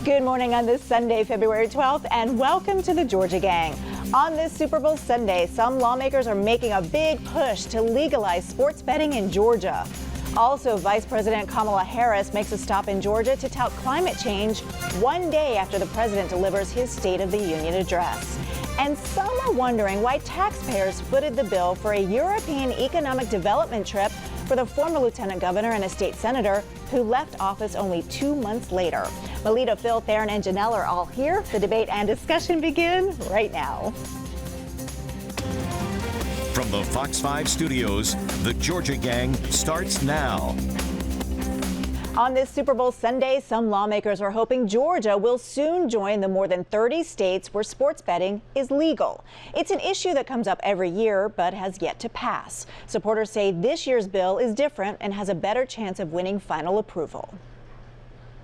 Good morning on this Sunday, February 12th, and welcome to the Georgia Gang. On this Super Bowl Sunday, some lawmakers are making a big push to legalize sports betting in Georgia. Also, Vice President Kamala Harris makes a stop in Georgia to tout climate change one day after the president delivers his State of the Union address. And some are wondering why taxpayers footed the bill for a European economic development trip for the former lieutenant governor and a state senator who left office only 2 months later. Melita, Phil, Theron, and Janelle are all here. The debate and discussion begin right now. From the Fox 5 studios, the Georgia Gang starts now. On this Super Bowl Sunday, some lawmakers are hoping Georgia will soon join the more than 30 states where sports betting is legal. It's an issue that comes up every year, but has yet to pass. Supporters say this year's bill is different and has a better chance of winning final approval.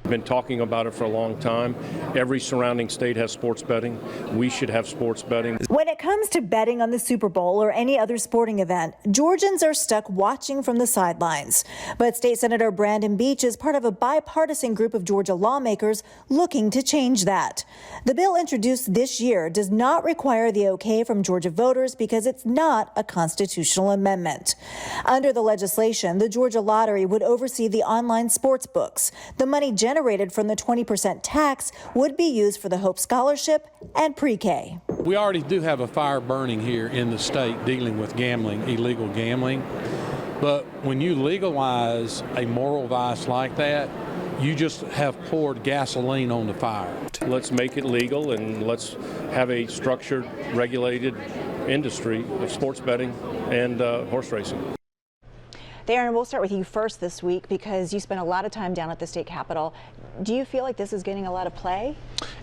Been talking about it for a long time. Every surrounding state has sports betting. We should have sports betting. When it comes to betting on the Super Bowl or any other sporting event, Georgians are stuck watching from the sidelines. But State Senator Brandon Beach is part of a bipartisan group of Georgia lawmakers looking to change that. The bill introduced this year does not require the okay from Georgia voters because it's not a constitutional amendment. Under the legislation, the Georgia Lottery would oversee the online sports books. The money generated from the 20% tax would be used for the Hope Scholarship and pre-K. We already do have a fire burning here in the state dealing with gambling, illegal gambling. But when you legalize a moral vice like that, you just have poured gasoline on the fire. Let's make it legal and let's have a structured, regulated industry of sports betting and horse racing. Theron, we'll start with you first this week because you spent a lot of time down at the state capitol. Do you feel like this is getting a lot of play?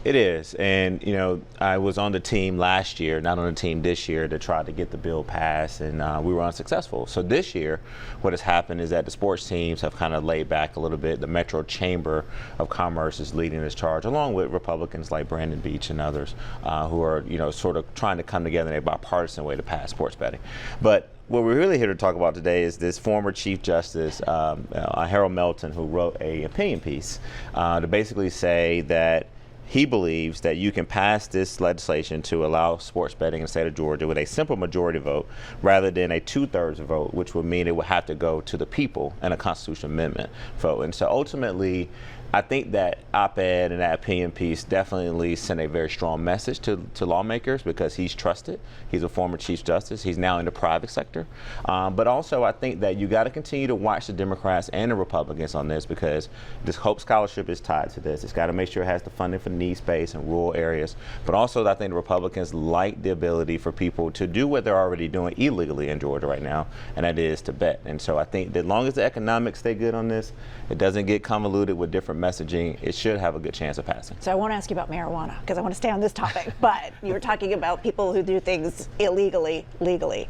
It is. And, you know, I was on the team last year, not on the team this year, to try to get the bill passed, and we were unsuccessful. So this year, what has happened is that the sports teams have kind of laid back a little bit. The Metro Chamber of Commerce is leading this charge, along with Republicans like Brandon Beach and others who are, you know, sort of trying to come together in a bipartisan way to pass sports betting. But what we're really here to talk about today is this former Chief Justice, Harold Melton, who wrote an opinion piece to basically say that he believes that you can pass this legislation to allow sports betting in the state of Georgia with a simple majority vote rather than a 2/3 vote, which would mean it would have to go to the people in a constitutional amendment vote. And so ultimately, I think that op-ed and that opinion piece definitely sent a very strong message to lawmakers because he's trusted. He's a former Chief Justice. He's now in the private sector. But also, I think that you got to continue to watch the Democrats and the Republicans on this because this Hope Scholarship is tied to this. It's got to make sure it has the funding for needs-based and rural areas. But also, I think the Republicans like the ability for people to do what they're already doing illegally in Georgia right now, and that is to bet. And so I think that as long as the economics stay good on this, it doesn't get convoluted with different messaging, it should have a good chance of passing. So I want to ask you about marijuana because I want to stay on this topic, but you were talking about people who do things illegally, legally.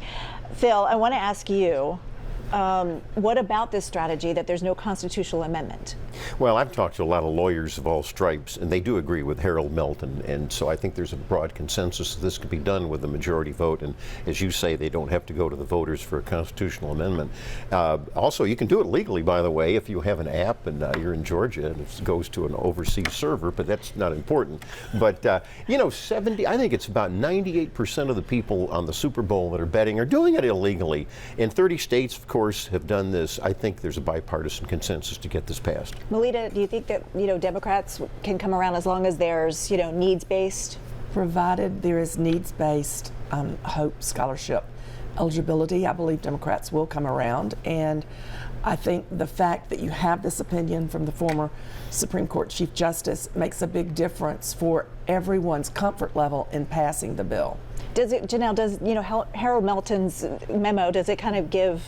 Phil, I want to ask you, what about this strategy that there's no constitutional amendment? Well, I've talked to a lot of lawyers of all stripes, and they do agree with Harold Melton, and so I think there's a broad consensus that this could be done with a majority vote, and as you say, they don't have to go to the voters for a constitutional amendment. Also, you can do it legally, by the way, if you have an app and you're in Georgia and it goes to an overseas server, but that's not important. But, you know, I think it's about 98% of the people on the Super Bowl that are betting are doing it illegally. In 30 states, of course, have done this. I think there's a bipartisan consensus to get this passed. Melita, do you think that, you know, Democrats can come around as long as there's, you know, needs-based? Provided there is needs-based Hope Scholarship eligibility, I believe Democrats will come around. And I think the fact that you have this opinion from the former Supreme Court Chief Justice makes a big difference for everyone's comfort level in passing the bill. Does it, Janelle, does, you know, Harold Melton's memo, does it kind of give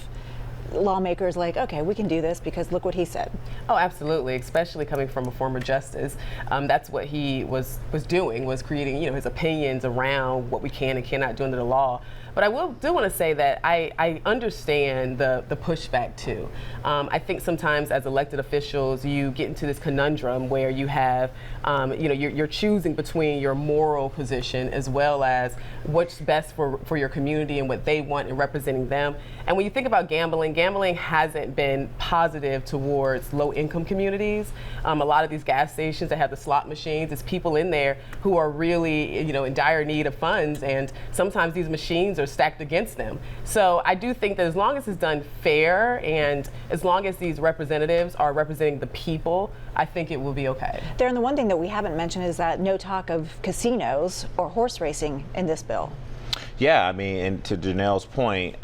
lawmakers like, okay, we can do this because look what he said? Oh, absolutely, especially coming from a former justice. That's what he was doing, was creating, you know, his opinions around what we can and cannot do under the law. But I do want to say that I understand the pushback too. I think sometimes as elected officials, you get into this conundrum where you have, you're choosing between your moral position as well as what's best for your community and what they want and representing them. And when you think about gambling hasn't been positive towards low-income communities. A lot of these gas stations that have the slot machines, it's people in there who are really, in dire need of funds, and sometimes these machines are stacked against them. So I do think that as long as it's done fair and as long as these representatives are representing the people, I think it will be okay. Darren, the one thing that we haven't mentioned is that no talk of casinos or horse racing in this bill. Yeah, I mean, and to Janelle's point,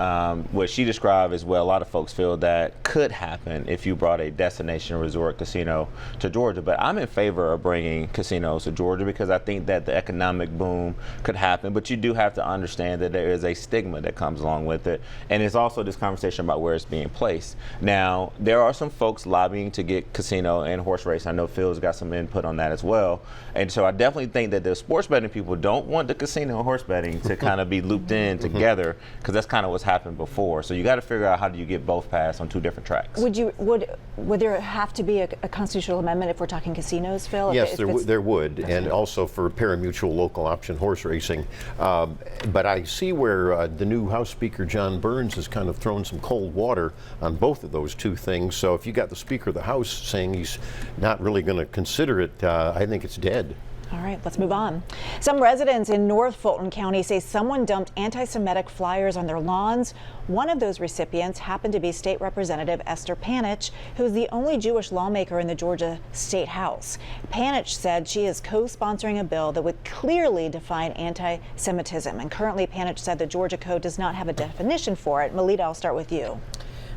what she described is what a lot of folks feel that could happen if you brought a destination resort casino to Georgia. But I'm in favor of bringing casinos to Georgia because I think that the economic boom could happen. But you do have to understand that there is a stigma that comes along with it. And it's also this conversation about where it's being placed. Now, there are some folks lobbying to get casino and horse race. I know Phil's got some input on that as well. And so I definitely think that the sports betting people don't want the casino and horse betting to kind of be looped in together, because that's kind of what's happened before. So you got to figure out how do you get both passed on two different tracks. Would there have to be a constitutional amendment if we're talking casinos, Phil? Yes, there would, and also for pari-mutuel local option horse racing. But I see where the new House Speaker John Burns has kind of thrown some cold water on both of those two things. So if you got the Speaker of the House saying he's not really going to consider it, I think it's dead. All right, let's move on. Some residents in North Fulton County say someone dumped anti-Semitic flyers on their lawns. One of those recipients happened to be State Representative Esther Panich, who is the only Jewish lawmaker in the Georgia State House. Panich said she is co-sponsoring a bill that would clearly define anti-Semitism. And currently, Panich said the Georgia Code does not have a definition for it. Melita, I'll start with you.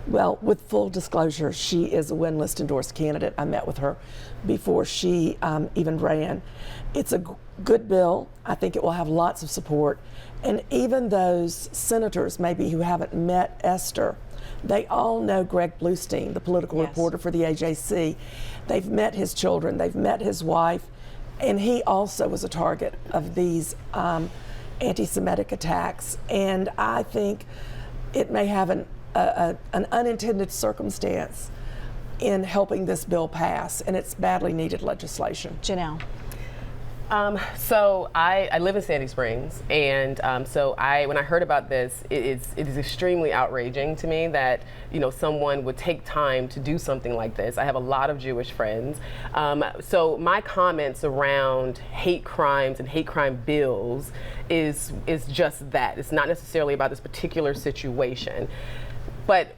Well, with full disclosure, she is a win-list endorsed candidate. I met with her before she even ran. It's a good bill. I think it will have lots of support. And even those senators maybe who haven't met Esther, they all know Greg Bluestein, the political reporter for the AJC. They've met his children, they've met his wife, and he also was a target of these anti-Semitic attacks. And I think it may have an unintended circumstance in helping this bill pass, and it's badly needed legislation. Janelle. So I live in Sandy Springs, and when I heard about this, it is extremely outraging to me that someone would take time to do something like this. I have a lot of Jewish friends, so my comments around hate crimes and hate crime bills is just that. It's not necessarily about this particular situation, but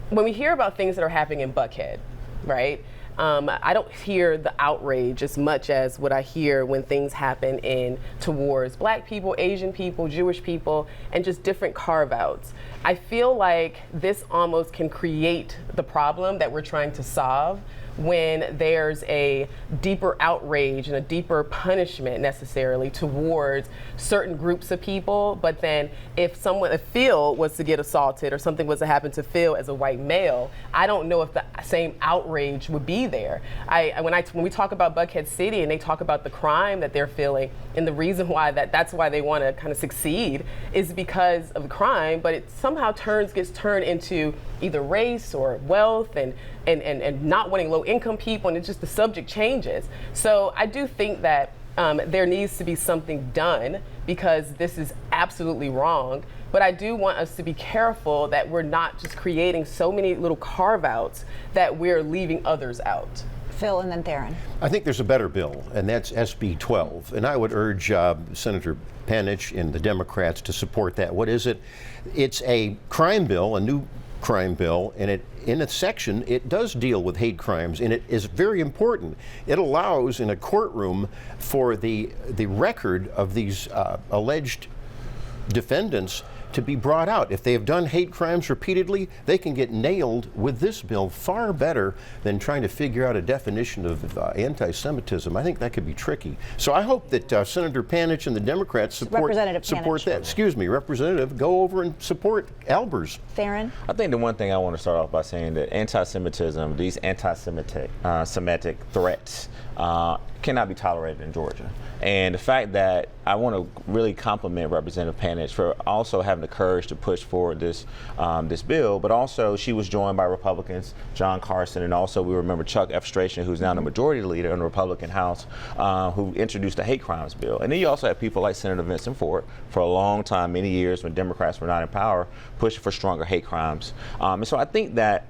when we hear about things that are happening in Buckhead, right? I don't hear the outrage as much as what I hear when things happen towards Black people, Asian people, Jewish people, and just different carve-outs. I feel like this almost can create the problem that we're trying to solve when there's a deeper outrage and a deeper punishment necessarily towards certain groups of people. But then if Phil was to get assaulted or something was to happen to Phil as a white male, I don't know if the same outrage would be there. When we talk about Buckhead City and they talk about the crime that they're feeling, and the reason why that's why they want to kind of succeed is because of the crime, but it somehow gets turned into either race or wealth and not wanting low-income people, and it's just the subject changes. So I do think that there needs to be something done because this is absolutely wrong. But I do want us to be careful that we're not just creating so many little carve-outs that we're leaving others out. Phil and then Theron. I think there's a better bill, and that's SB 12. And I would urge Senator Panich and the Democrats to support that. What is it? It's a crime bill, a new crime bill, and in a section it does deal with hate crimes, and it is very important. It allows in a courtroom for the record of these alleged defendants to be brought out. If they have done hate crimes repeatedly, they can get nailed with this bill far better than trying to figure out a definition of anti-Semitism. I think that could be tricky. So I hope that Senator Panich and the Democrats support that. Excuse me, Representative, go over and support Albers. Theron? I think the one thing I want to start off by saying that anti-Semitism, these anti-Semitic threats, cannot be tolerated in Georgia. And the fact that I want to really compliment Representative Panich for also having the courage to push forward this bill, but also she was joined by Republicans, John Carson, and also we remember Chuck Efstration, who's now the majority leader in the Republican House, who introduced the hate crimes bill. And then you also have people like Senator Vincent Ford, for a long time, many years when Democrats were not in power, pushing for stronger hate crimes. And so I think that,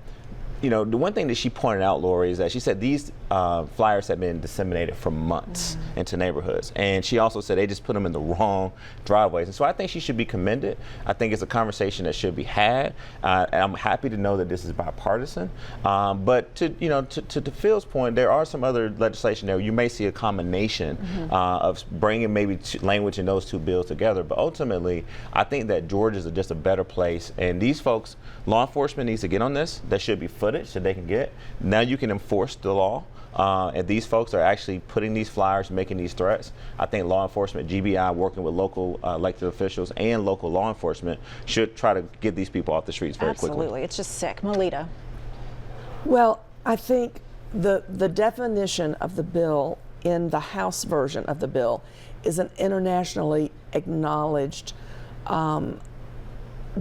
you know, the one thing that she pointed out, Lori, is that she said these flyers have been disseminated for months into neighborhoods. And she also said they just put them in the wrong driveways. And so I think she should be commended. I think it's a conversation that should be had. And I'm happy to know that this is bipartisan. But to Phil's point, there are some other legislation there. You may see a combination of bringing maybe language in those two bills together. But ultimately, I think that Georgia is just a better place. And these folks, law enforcement needs to get on this. There should be footage that they can get. Now you can enforce the law. And these folks are actually putting these flyers, making these threats. I think law enforcement, GBI, working with local elected officials and local law enforcement, should try to get these people off the streets very quickly. Absolutely. It's just sick. Melita? Well, I think the definition of the bill in the House version of the bill is an internationally acknowledged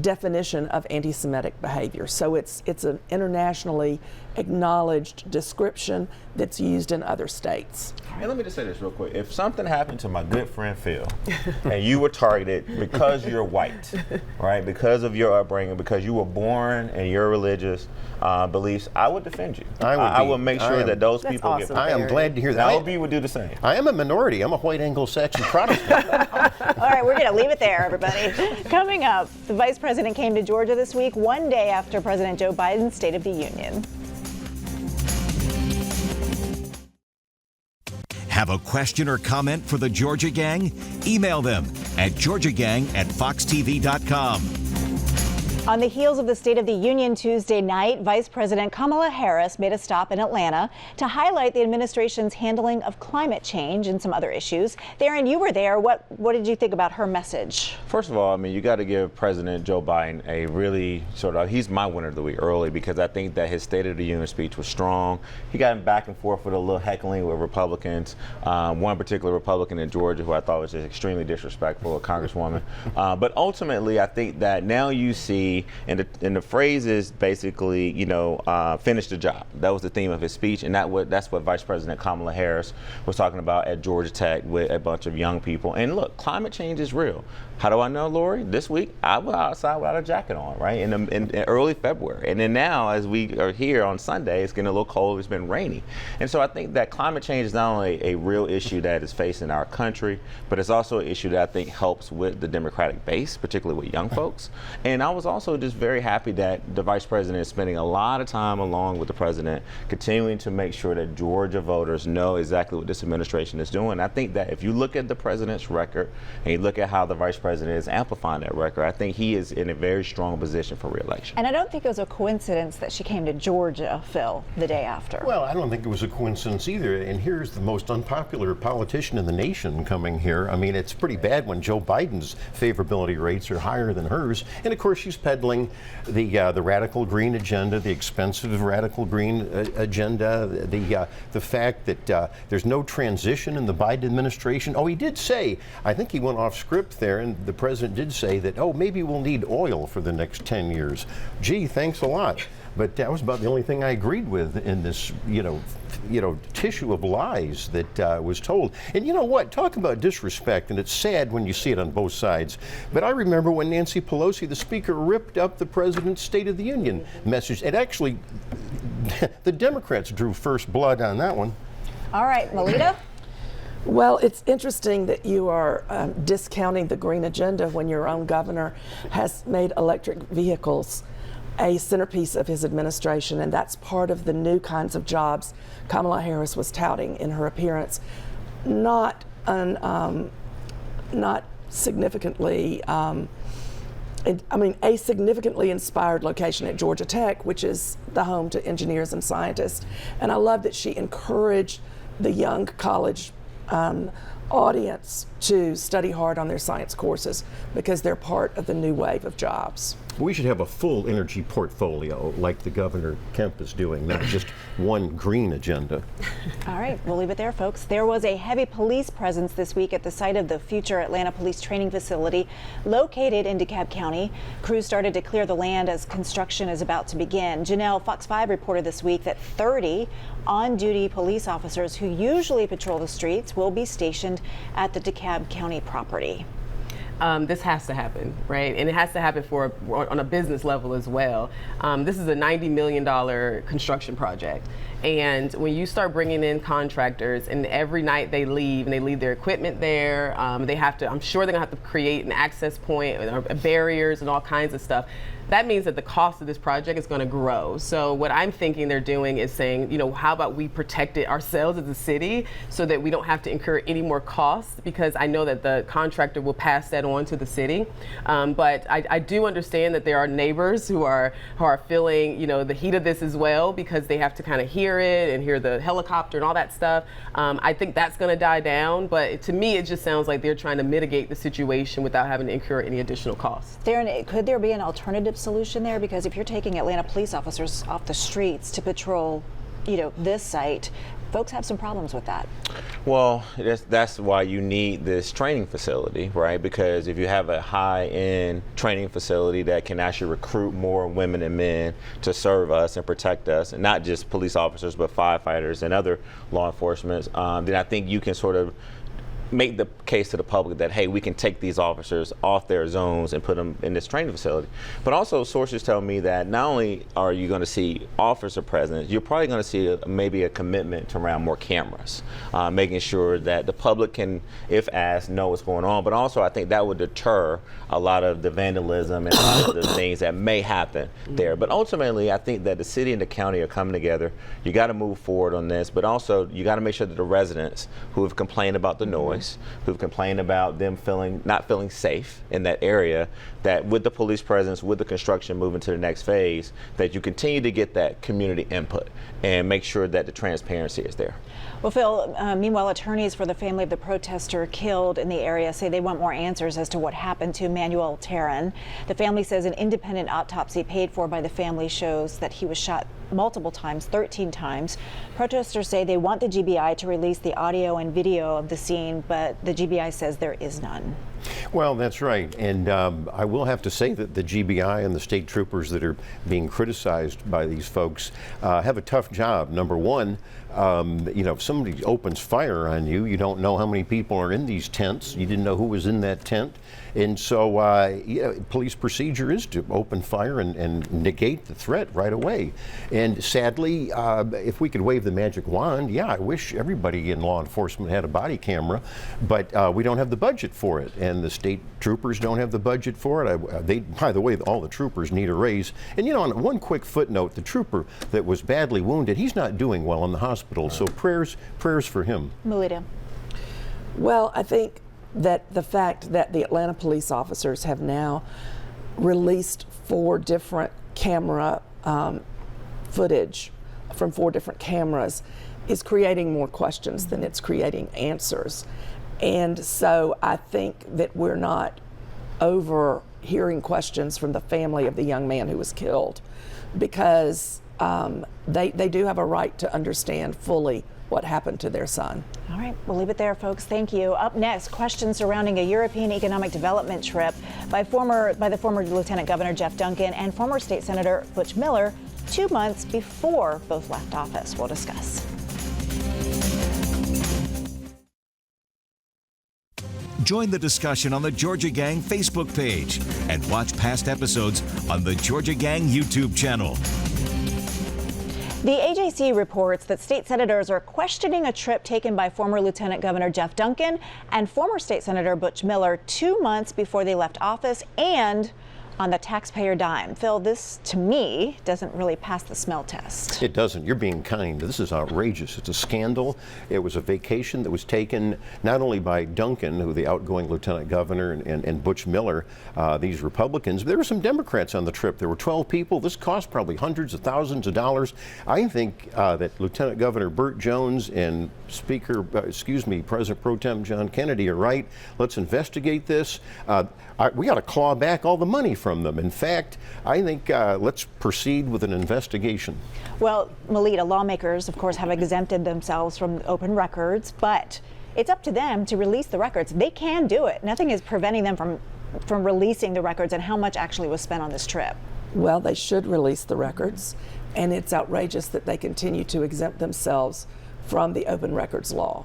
definition of anti-Semitic behavior. So it's an internationally acknowledged description that's used in other states. And let me just say this real quick. If something happened to my good friend Phil, and you were targeted because you're white, right, because of your upbringing, because you were born and your religious beliefs, I would defend you. I will make sure that those people get. I am glad to hear that. I hope you would do the same. I am a minority. I'm a white Anglo-Saxon Protestant. All right, we're going to leave it there, everybody. Coming up, the Vice President came to Georgia this week, one day after President Joe Biden's State of the Union. Have a question or comment for the Georgia Gang? Email them at georgiagang@foxtv.com. On the heels of the State of the Union Tuesday night, Vice President Kamala Harris made a stop in Atlanta to highlight the administration's handling of climate change and some other issues. Theron, you were there. What did you think about her message? First of all, I mean, you got to give President Joe Biden a really he's my winner of the week early, because I think that his State of the Union speech was strong. He got back and forth with a little heckling with Republicans. One particular Republican in Georgia who I thought was just extremely disrespectful, a congresswoman. But ultimately, I think that now you see, and the phrase is basically, finish the job. That was the theme of his speech, and that's what Vice President Kamala Harris was talking about at Georgia Tech with a bunch of young people. And look, climate change is real. How do I know, Lori? This week, I was outside without a jacket on, right, in early February. And then now, as we are here on Sunday, it's getting a little cold, it's been rainy. And so I think that climate change is not only a real issue that is facing our country, but it's also an issue that I think helps with the Democratic base, particularly with young folks. And I was also just very happy that the Vice President is spending a lot of time along with the President, continuing to make sure that Georgia voters know exactly what this administration is doing. I think that if you look at the President's record, and you look at how the Vice President is amplifying that record, I think he is in a very strong position for re-election. And I don't think it was a coincidence that she came to Georgia, Phil, the day after. Well, I don't think it was a coincidence either. And here's the most unpopular politician in the nation coming here. I mean, it's pretty bad when Joe Biden's favorability rates are higher than hers. And of course, she's peddling the radical green agenda, the expensive radical green agenda, the fact that there's no transition in the Biden administration. Oh, he did say, I think he went off script there, and the president did say that, maybe we'll need oil for the next 10 years. Gee, thanks a lot. But that was about the only thing I agreed with in this, tissue of lies that was told. And you know what? Talk about disrespect, and it's sad when you see it on both sides. But I remember when Nancy Pelosi, the Speaker, ripped up the President's State of the Union message. And actually, the Democrats drew first blood on that one. All right, Melita? Well, it's interesting that you are discounting the green agenda when your own governor has made electric vehicles a centerpiece of his administration, and that's part of the new kinds of jobs Kamala Harris was touting in her appearance. Not significantly a significantly inspired location at Georgia Tech, which is the home to engineers and scientists. And I love that she encouraged the young college audience to study hard on their science courses because they're part of the new wave of jobs. We should have a full energy portfolio like the Governor Kemp is doing, not just one green agenda. All right, we'll leave it there, folks. There was a heavy police presence this week at the site of the future Atlanta Police Training Facility located in DeKalb County. Crews started to clear the land as construction is about to begin. Janelle, Fox 5 reported this week that 30 on-duty police officers who usually patrol the streets will be stationed at the DeKalb County property. This has to happen, right? And it has to happen on a business level as well. This is a $90 million construction project. And when you start bringing in contractors and every night they leave and they leave their equipment there, I'm sure they're gonna have to create an access point, barriers and all kinds of stuff. That means that the cost of this project is going to grow. So what I'm thinking they're doing is saying, how about we protect it ourselves as a city so that we don't have to incur any more costs, because I know that the contractor will pass that on to the city. But I do understand that there are neighbors who are feeling, the heat of this as well, because they have to kind of hear it and hear the helicopter and all that stuff. I think that's going to die down, but to me it just sounds like they're trying to mitigate the situation without having to incur any additional costs. Darren, could there be an alternative solution there? Because if you're taking Atlanta police officers off the streets to patrol, this site, folks have some problems with that. Well, that's why you need this training facility, right? Because if you have a high-end training facility that can actually recruit more women and men to serve us and protect us, and not just police officers, but firefighters and other law enforcement, then I think you can sort of make the case to the public that, hey, we can take these officers off their zones and put them in this training facility. But also sources tell me that not only are you going to see officer presence, you're probably going to see maybe a commitment to around more cameras, making sure that the public can, if asked, know what's going on. But also I think that would deter a lot of the vandalism and a lot of the things that may happen there. But ultimately, I think that the city and the county are coming together. You got to move forward on this, but also you got to make sure that the residents who have complained about the noise, who've complained about them not feeling safe in that area, that with the police presence, with the construction moving to the next phase, that you continue to get that community input and make sure that the transparency is there. Well, Phil, meanwhile, attorneys for the family of the protester killed in the area say they want more answers as to what happened to Manuel Terran. The family says an independent autopsy paid for by the family shows that he was shot multiple times, 13 times. Protesters say they want the GBI to release the audio and video of the scene, but the GBI says there is none. Well, that's right. And I will have to say that the GBI and the state troopers that are being criticized by these folks have a tough job. Number one, if somebody opens fire on you, you don't know how many people are in these tents. You didn't know who was in that tent. And so police procedure is to open fire and negate the threat right away. And sadly, if we could wave the magic wand, yeah, I wish everybody in law enforcement had a body camera, but we don't have the budget for it. And the state troopers don't have the budget for it. By the way, all the troopers need a raise. And on one quick footnote, the trooper that was badly wounded, he's not doing well in the hospital. So prayers for him. Melita. Well, I think that the fact that the Atlanta police officers have now released 4 different camera footage from 4 different cameras is creating more questions than it's creating answers. And so I think that we're not overhearing questions from the family of the young man who was killed, because they do have a right to understand fully what happened to their son. All right, we'll leave it there, folks. Thank you. Up next, questions surrounding a European economic development trip by the former Lieutenant Governor Jeff Duncan and former State Senator Butch Miller 2 months before both left office. We'll discuss. Join the discussion on the Georgia Gang Facebook page and watch past episodes on the Georgia Gang YouTube channel. The AJC reports that state senators are questioning a trip taken by former Lieutenant Governor Jeff Duncan and former State Senator Butch Miller 2 months before they left office, and on the taxpayer dime. Phil, this to me doesn't really pass the smell test. It doesn't. You're being kind. This is outrageous. It's a scandal. It was a vacation that was taken not only by Duncan, who the outgoing lieutenant governor, and Butch Miller, these Republicans, but there were some Democrats on the trip. There were 12 people. This cost probably hundreds of thousands of dollars. I think that Lieutenant Governor Burt Jones and President Pro Tem John Kennedy are right. Let's investigate this. We got to claw back all the money from them. In fact, I think let's proceed with an investigation. Well, Melita, lawmakers, of course, have exempted themselves from open records, but it's up to them to release the records. They can do it. Nothing is preventing them from releasing the records and how much actually was spent on this trip. Well, they should release the records, and it's outrageous that they continue to exempt themselves from the open records law.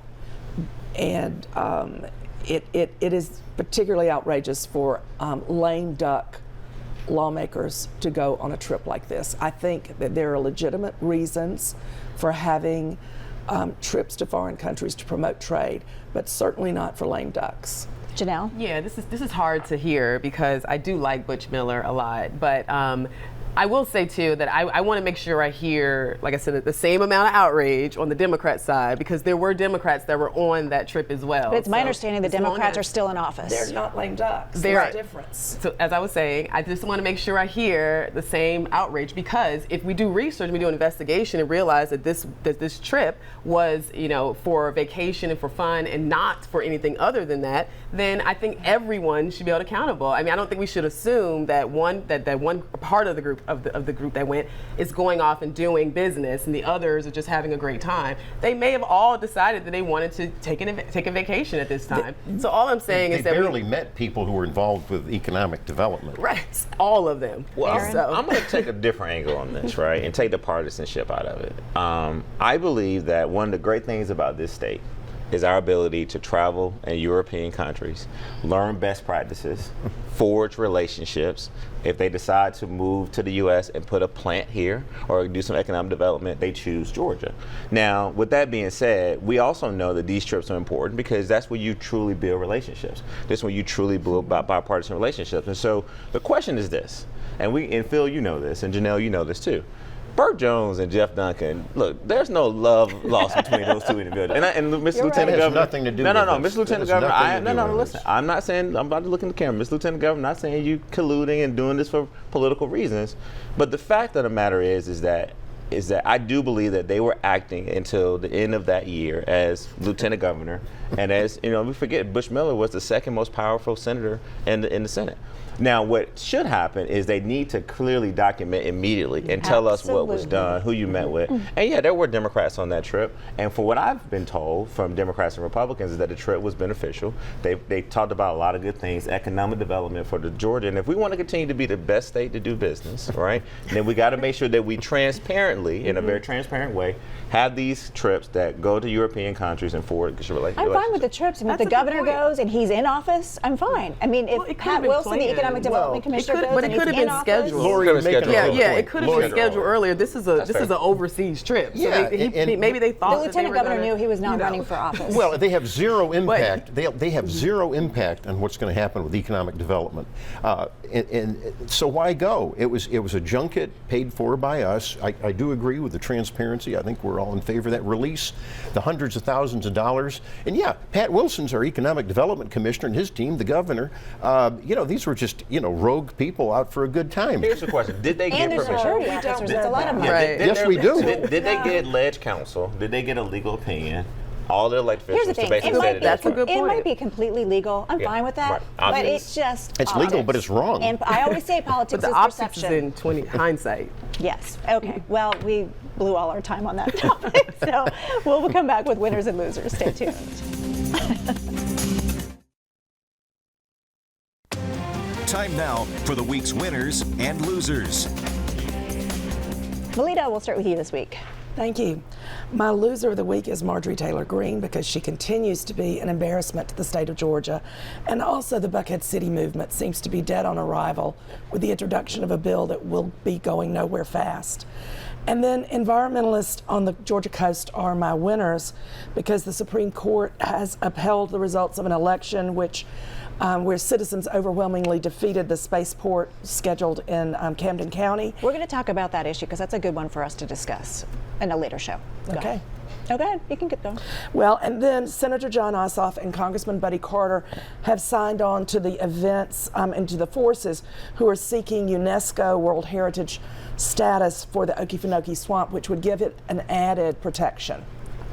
And it is particularly outrageous for lame duck lawmakers to go on a trip like this. I think that there are legitimate reasons for having trips to foreign countries to promote trade, but certainly not for lame ducks. Janelle? Yeah, this is hard to hear because I do like Butch Miller a lot, but I will say too that I want to make sure I hear, like I said, the same amount of outrage on the Democrat side, because there were Democrats that were on that trip as well. But it's my understanding the Democrats are still in office. They're not lame ducks. There's a difference. So as I was saying, I just want to make sure I hear the same outrage, because if we do research, we do an investigation and realize that this trip was, for vacation and for fun and not for anything other than that, then I think everyone should be held accountable. I mean, I don't think we should assume that one part of the group of the group that went is going off and doing business and the others are just having a great time. They may have all decided that they wanted to take a vacation at this time. So all I'm saying is that they barely met people who were involved with economic development. Right, all of them. Well, I'm going to take a different angle on this, right, and take the partisanship out of it. I believe that one of the great things about this state is our ability to travel in European countries, learn best practices, forge relationships. If they decide to move to the U.S. and put a plant here or do some economic development, they choose Georgia. Now, with that being said, we also know that these trips are important because that's where you truly build relationships. This is when you truly build bipartisan relationships. And so the question is this, and Phil, you know this, and Janelle, you know this too. Burt Jones and Jeff Duncan, look, there's no love lost between those two individuals. And Mr. Lieutenant Governor, nothing to do with Mr. Lieutenant Governor, listen, I'm not saying, I'm about to look in the camera, Mr. Lieutenant Governor, I'm not saying you colluding and doing this for political reasons, but the fact of the matter is that I do believe that they were acting until the end of that year as Lieutenant Governor, and as, we forget, Butch Miller was the second most powerful senator in the Senate. Now, what should happen is they need to clearly document immediately and tell us what was done, who you met with. And yeah, there were Democrats on that trip. And for what I've been told from Democrats and Republicans is that the trip was beneficial. They talked about a lot of good things, economic development for Georgia. And if we want to continue to be the best state to do business, right, then we got to make sure that we transparently, in a very transparent way, have these trips that go to European countries and forward relationships. I'm fine with the trips. I mean, if the governor goes and he's in office, I'm fine. I mean, if Pat Wilson, the Economic Development Commissioner, goes, but it could have been scheduled. It could have been scheduled earlier. This is an overseas trip. So maybe they thought the Lieutenant Governor knew he was not running for office. Well, they have zero impact. They have zero impact on what's going to happen with economic development. And so why go? It was a junket paid for by us. I do agree with the transparency. I think we're all in favor of that. Release the hundreds of thousands of dollars. And yeah, Pat Wilson's our Economic Development Commissioner, and his team, the governor. These were just rogue people out for a good time. Here's the question: did they get permission? It's a lot of money. Yes, we do. Did they get ledge counsel? Did they get a legal opinion? All their elected officials to basically say that's a good point. It might be completely legal. I'm fine with that. Right. But it's just it's politics. legal, but it's wrong. And I always say politics but is the optics perception. is in hindsight. Yes. Okay. Well, we blew all our time on that topic. So we'll come back with winners and losers. Stay tuned. Time now for the week's winners and losers. Melita, we'll start with you this week. Thank you. My loser of the week is Marjorie Taylor Greene because she continues to be an embarrassment to the state of Georgia. And also the Buckhead City movement seems to be dead on arrival with the introduction of a bill that will be going nowhere fast. And then environmentalists on the Georgia coast are my winners because the Supreme Court has upheld the results of an election where citizens overwhelmingly defeated the spaceport scheduled in Camden County. We're going to talk about that issue because that's a good one for us to discuss in a later show. Go Okay. ahead. Oh, go ahead. You can get going. Well, and then Senator John Ossoff and Congressman Buddy Carter have signed on to the events and to the forces who are seeking UNESCO World Heritage status for the Okefenokee Swamp, which would give it an added protection.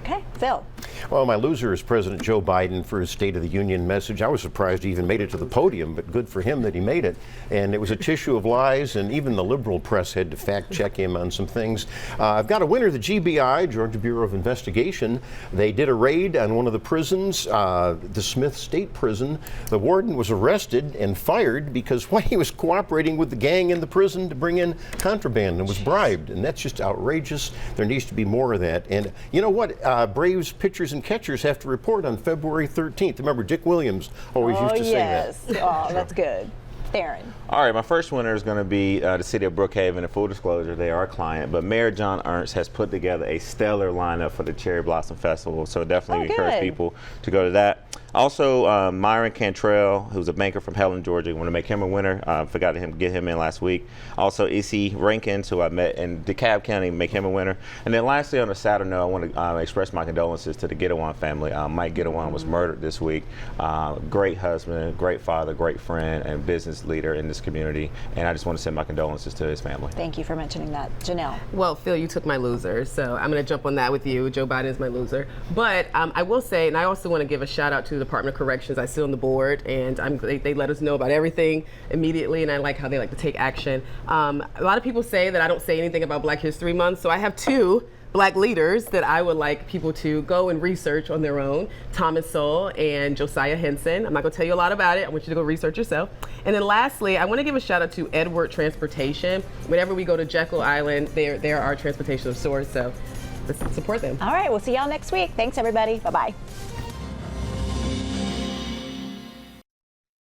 Okay, Phil. Well, my loser is President Joe Biden for his State of the Union message. I was surprised he even made it to the podium, but good for him that he made it. And it was a tissue of lies, and even the liberal press had to fact check him on some things. I've got a winner, the GBI, Georgia Bureau of Investigation. They did a raid on one of the prisons, the Smith State Prison. The warden was arrested and fired because he was cooperating with the gang in the prison to bring in contraband and was bribed. And that's just outrageous. There needs to be more of that. And you know what? Braves pitchers and catchers have to report on February 13th. Remember, Dick Williams always used to say that. Oh, that's good. Theron. All right, my first winner is going to be the city of Brookhaven. And full disclosure, they are a client, but Mayor John Ernst has put together a stellar lineup for the Cherry Blossom Festival. So definitely encourage people to go to that. Also, Myron Cantrell, who's a banker from Helen, Georgia. Want to make him a winner. Forgot to get him in last week. Also, E.C. Rankins, who I met in DeKalb County, make him a winner. And then lastly, on a sadder note, I want to express my condolences to the Gittawan family. Mike Gittawan was murdered this week. Great husband, great father, great friend, and business leader in this community. And I just want to send my condolences to his family. Thank you for mentioning that. Janelle. Well, Phil, you took my loser, so I'm going to jump on that with you. Joe Biden is my loser. But I will say, and I also want to give a shout out to the Department of Corrections. I sit on the board, and they let us know about everything immediately, and I like how they like to take action. A lot of people say that I don't say anything about Black History Month, so I have two Black leaders that I would like people to go and research on their own, Thomas Sowell and Josiah Henson. I'm not going to tell you a lot about it. I want you to go research yourself. And then lastly, I want to give a shout out to Edward Transportation. Whenever we go to Jekyll Island, they're our transportation of sorts, so let's support them. All right, we'll see y'all next week. Thanks, everybody. Bye-bye.